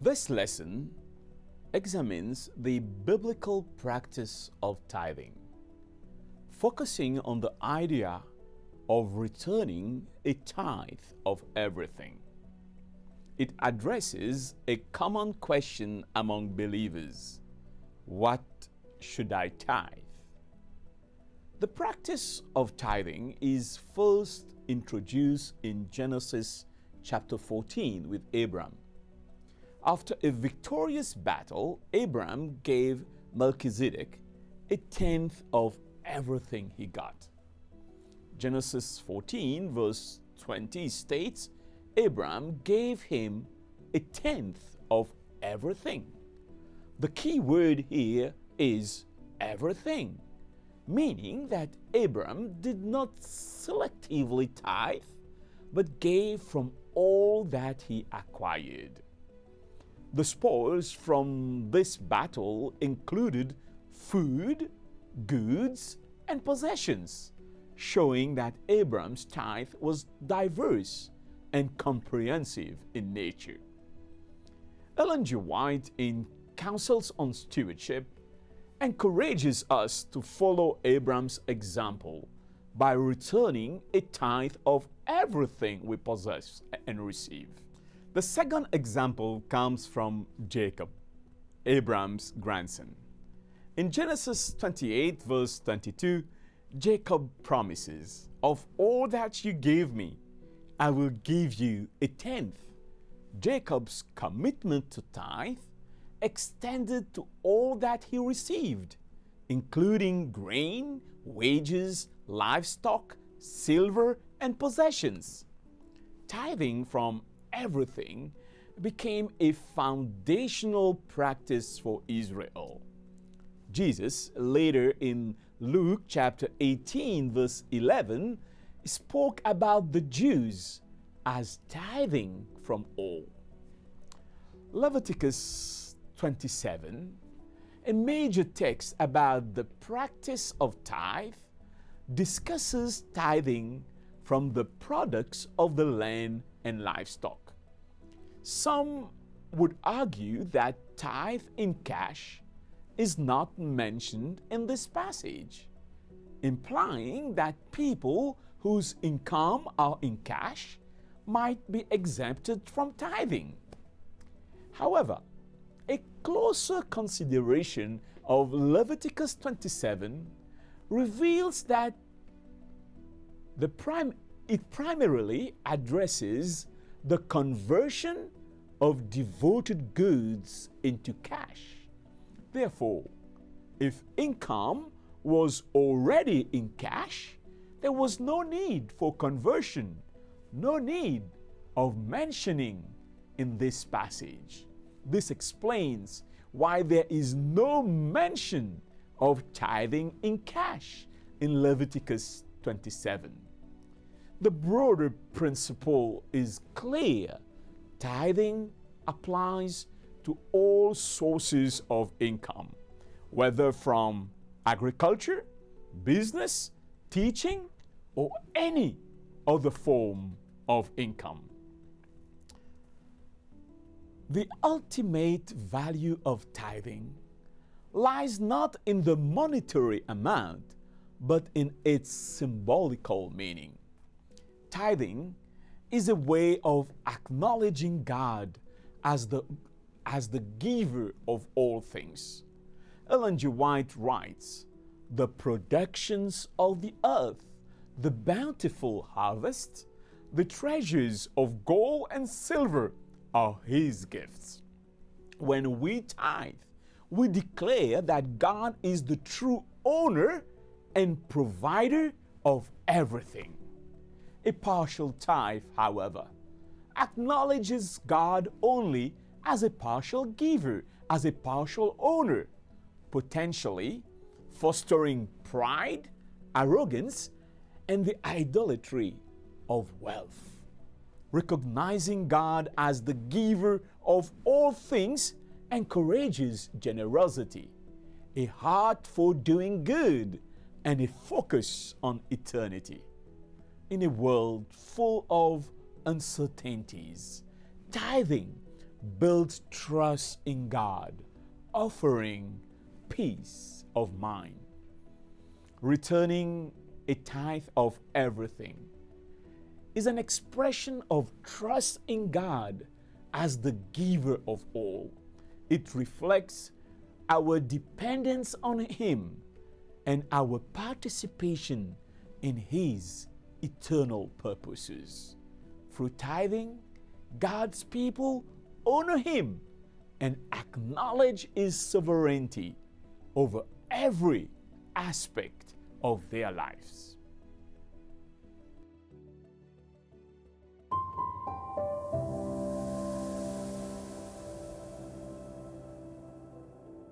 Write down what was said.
This lesson examines the biblical practice of tithing, focusing on the idea of returning a tithe of everything. It addresses a common question among believers: what should I tithe? The practice of tithing is first introduced in Genesis chapter 14 with Abram. After a victorious battle, Abram gave Melchizedek a tenth of everything he got. Genesis 14 verse 20 states, Abram gave him a tenth of everything. The key word here is everything, meaning that Abram did not selectively tithe, but gave from all that he acquired. The spoils from this battle included food, goods, and possessions, showing that Abram's tithe was diverse and comprehensive in nature. Ellen G. White, in Counsels on Stewardship, encourages us to follow Abram's example by returning a tithe of everything we possess and receive. The second example comes from Jacob, Abram's grandson. In Genesis 28 verse 22, Jacob promises, "Of all that you gave me, I will give you a tenth." Jacob's commitment to tithe extended to all that he received, including grain, wages, livestock, silver, and possessions. Tithing from everything became a foundational practice for Israel. Jesus, later in Luke chapter 18 verse 11, spoke about the Jews as tithing from all. Leviticus 27, a major text about the practice of tithe, discusses tithing from the products of the land and livestock. Some would argue that tithe in cash is not mentioned in this passage, implying that people whose income are in cash might be exempted from tithing. However, a closer consideration of Leviticus 27 reveals that it primarily addresses the conversion of devoted goods into cash. Therefore, if income was already in cash, there was no need for conversion, no need of mentioning in this passage. This explains why there is no mention of tithing in cash in Leviticus 27. The broader principle is clear. Tithing applies to all sources of income, whether from agriculture, business, teaching, or any other form of income. The ultimate value of tithing lies not in the monetary amount, but in its symbolical meaning. Tithing is a way of acknowledging God as the giver of all things. Ellen G. White writes, "The productions of the earth, the bountiful harvest, the treasures of gold and silver are His gifts." When we tithe, we declare that God is the true owner and provider of everything. A partial tithe, however, acknowledges God only as a partial giver, as a partial owner, potentially fostering pride, arrogance, and the idolatry of wealth. Recognizing God as the giver of all things encourages generosity, a heart for doing good, and a focus on eternity. In a world full of uncertainties, tithing builds trust in God, offering peace of mind. Returning a tithe of everything is an expression of trust in God as the giver of all. It reflects our dependence on Him and our participation in His eternal purposes. Through tithing, God's people honor Him and acknowledge His sovereignty over every aspect of their lives.